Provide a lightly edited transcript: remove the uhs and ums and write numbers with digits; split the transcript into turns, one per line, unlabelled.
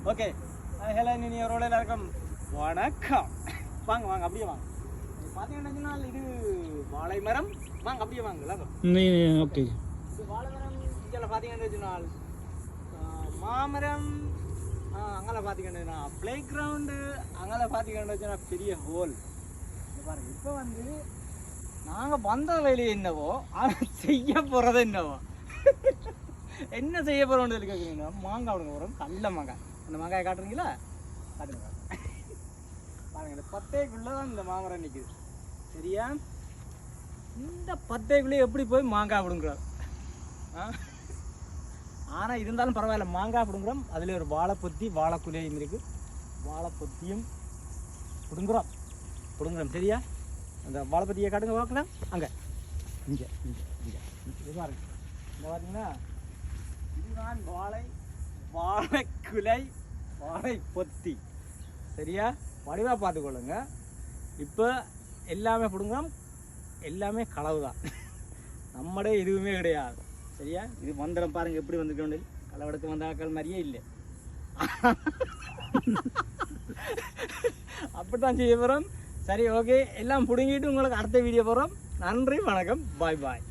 Okay hello இனியவரோட எல்லாருக்கும் வணக்கம். வாங்க வாங்க அப்படியே வாங்க. பார்த்தீங்கன்னா இது வாழை மரம். வாங்க அப்படியே வாங்க எல்லாரும்.
ஓகே,
இது வாழை மரம். இங்கே பார்த்தீங்கன்னா மாமரம். அங்கே பார்த்தீங்கன்னா ப்ளே கிரவுண்டு. அங்கே பார்த்தீங்கன்னா பெரிய ஹோல். பாருங்க, இப்போ வந்து நாங்கள் வந்த வேலையை என்னவோ ஆனால் செய்ய போகிறது என்னவோ. என்ன செய்ய போகிறோம்னு சொல்லி கேட்குறீங்கன்னா மாங்காய் விடுங்க போகிறோம். நல்ல மாங்காய். அந்த மாங்காயை காட்டுறீங்களா? காட்டுங்க. பாருங்க, இந்த பத்தைக்குள்ளே தான் இந்த மாமரம் நிற்குது. சரியா? இந்த பத்தைக்குள்ளே எப்படி போய் மாங்காய் விடுங்கிறோம். ஆனால் இருந்தாலும் பரவாயில்ல, மாங்காய் பிடுங்குறோம். அதில் ஒரு வாழைப்பொத்தி வாழைக்குலையும் இருக்குது. வாழைப்பொத்தியும் பிடுங்குறோம். சரியா? அந்த வாழைப்பொத்தியை காட்டுங்க பார்க்கலாம். அங்கே இங்கே இங்கே இங்கே இது பாருங்க. இங்கே பார்த்தீங்கன்னா இதுதான் வாழைக்குலை வாழைப்பொத்தி. சரியா? வடிவாக பார்த்துக்கொள்ளுங்க. இப்போ எல்லாமே பிடுங்குறோம். எல்லாமே களவு தான். நம்மளே எதுவுமே கிடையாது. சரியா? இது மந்திரம் பாருங்க எப்படி வந்துட்டு களவெடுக்க வந்த ஆக்கள் மாதிரியே இல்லை. அப்படித்தான் செய்ய போகிறோம். சரி, ஓகே. எல்லாம் பிடுங்கிட்டு உங்களுக்கு அடுத்த வீடியோ போகிறோம். நன்றி, வணக்கம், பாய் பாய்.